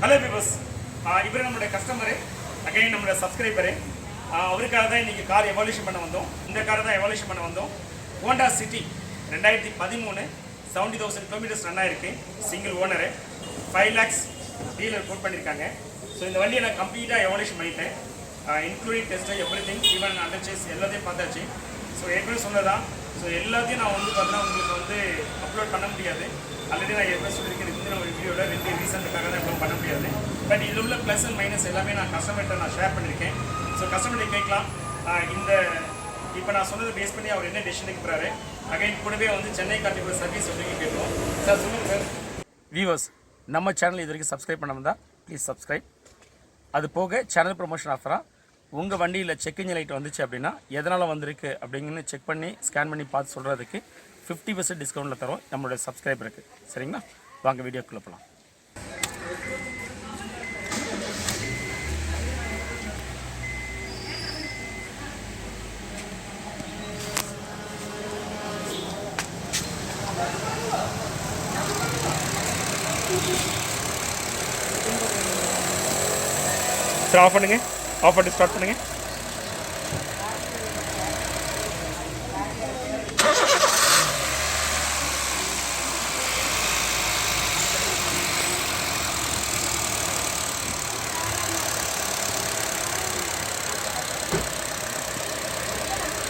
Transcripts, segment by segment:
Hello viewers, இவர் நம்மளுடைய customer, again நம்மளுடைய சப்ஸ்கிரைபரு. அவருக்காக தான் இன்றைக்கி கார் எவால்யூஷன் பண்ண வந்தோம். இந்த காரை தான் எவால்யூஷன் பண்ண வந்தோம். ஹோண்டா சிட்டி 2013 70,000 கிலோமீட்டர்ஸ் ரன் ஆயிருக்கு. Single owner, 5 lakhs dealer quote பண்ணியிருக்காங்க. ஸோ இந்த வண்டியை நான் கம்ப்ளீட்டாக எவால்யூஷன் பண்ணிட்டேன், including test everything, even under chassis எல்லாத்தையும் பார்த்தாச்சு. ஸோ ஏற்கனவே சொன்னதான். ஸோ எல்லாத்தையும் நான் பார்த்தீங்கன்னா உங்களுக்கு அப்லோட் பண்ண முடியாது. ஆல்ரெடி நான் ஏற்கனவே சொல்லியிருக்கேன் இந்த ஒரு வீடியோவில் 2 ரீசன்ட்டுக்காக தான் இப்போ பண்ண முடியாது. பட் இதில் உள்ள ப்ளஸ் அண்ட் மைனஸ் எல்லாமே நான் கஸ்டமர்கிட்ட ஷேர் பண்ணியிருக்கேன். ஸோ கஸ்டமர்கிட்ட கேட்கலாம். இப்போ நான் சொன்னதை பேஸ் பண்ணி அவர் என்ன டெசிஷன் எடுக்கிறாரு. அகைன் கூடவே சென்னை கார்டெக் சர்வீஸ் அப்படின்னு கேட்போம். சார் சொல்லுங்கள் சார். வியூவர்ஸ், நம்ம சேனல் இது வரைக்கும் சப்ஸ்கிரைப் பண்ண வந்தால் ப்ளீஸ் சப்ஸ்கிரைப். அது போக சேனல் ப்ரொமோஷன் ஆஃபராக உங்கள் வண்டியில் செக் இன்ஜின் லைட் வந்துச்சு அப்படின்னா எதனால் வந்திருக்கு அப்படிங்கன்னு செக் பண்ணி ஸ்கேன் பண்ணி பார்த்து சொல்கிறதுக்கு 50% டிஸ்கவுண்ட்டில் தரோம் நம்மளுடைய சப்ஸ்கிரைபருக்கு. சரிங்களா? வாங்க வீடியோக்குள்ளே போகலாம். சார் ஆஃப் பண்ணுங்க, ஆஃப் பண்ணி ஸ்டார்ட் பண்ணுங்க.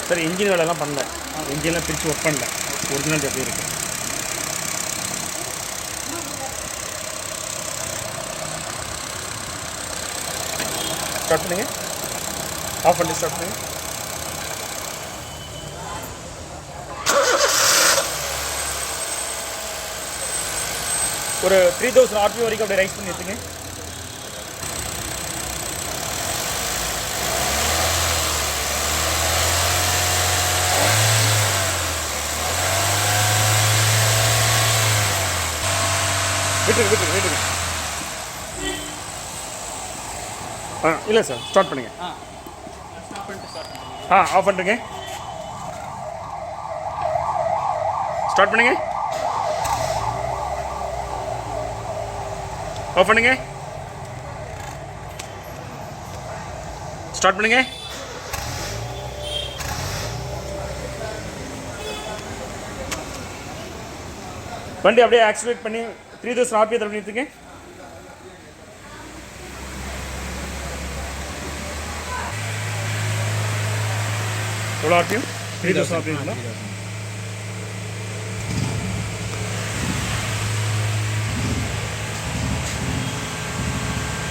சார் இன்ஜின் வேலைலாம் பண்ணல, இன்ஜின்லாம் பிரித்து ஒர்க் பண்ணல, ஒரிஜினல் எப்படி இருக்குது. ஸ்டார்ட் பண்ணுங்க, ஆஃப் பண்ணி ஸ்டார்ட் பண்ணுங்க. ஒரு 3000 RPM வரைக்கும் அப்படியே ரைஸ் பண்ணி எடுத்துங்க. விட்டுருங்க. இல்லை சார், ஸ்டார்ட் பண்ணுங்க. ஆஃப் பண்ணுங்க, ஸ்டார்ட் பண்ணுங்க, ஆஃப் பண்ணுங்க, ஸ்டார்ட் பண்ணுங்க. வண்டி அப்படியே ஆக்சிலேட் பண்ணி 3000 RPM தள்ளி நிறுத்துங்க. எவ்வளோ RPM? 3000 RPM.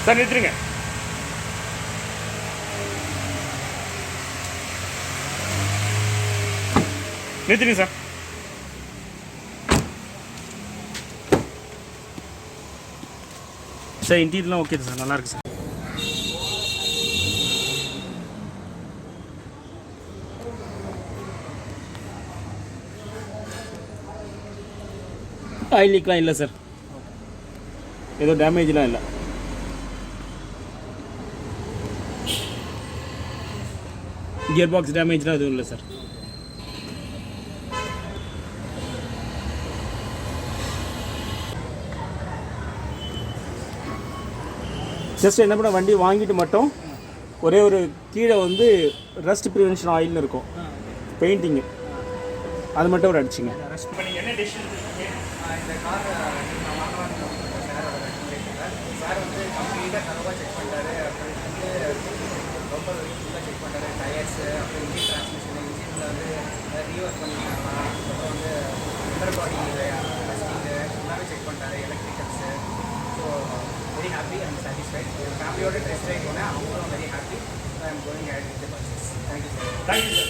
சார் நிறுத்துருங்க. நிறுத்துங்க சார். சார் இன்டீரியர்லாம் ஓகே சார், நல்லா இருக்கு சார். ஆயில் லீக்லாம் இல்லை சார், ஏதோ டேமேஜ்லாம் இல்லை. கியர் பாக்ஸ் டேமேஜ்லாம் எதுவும் இல்லை சார். ஜஸ்ட் என்ன பண்ண, வண்டி வாங்கிட்டு மட்டும் ஒரே ஒரு கீழே ரஸ்ட் ப்ரிவென்ஷன் ஆயில்னு இருக்கும், பெயிண்டிங்கு, அது மட்டும் ஒரு அடிச்சிங்க. என்ன டிசிஷன்? இந்த கார் நான் வாங்கலாம்னு சார் கம்ப்ளீட்டாக தரவாக செக் பண்ணிட்டாரு. அப்புறம் ரொம்ப ஃபுல்லாக செக் பண்ணிட்டாரு. டயர்ஸு, அப்புறம் இன்ஜின் டிரான்ஸ்மிஷன், இன்ஜினில் ரீஒர்க் பண்ணிட்டாங்க. அப்புறம் அண்டர் பாடி டஸ்டிங்கு எல்லாமே செக் பண்ணிட்டாரு, எலக்ட்ரிக்கல்ஸு. So very happy and satisfied. ஃபேமிலியோட டெஸ்ட் ரைட் போனேன், அவங்களும் very happy. I am going ahead with the purchase. Thank you sir. Thank you sir.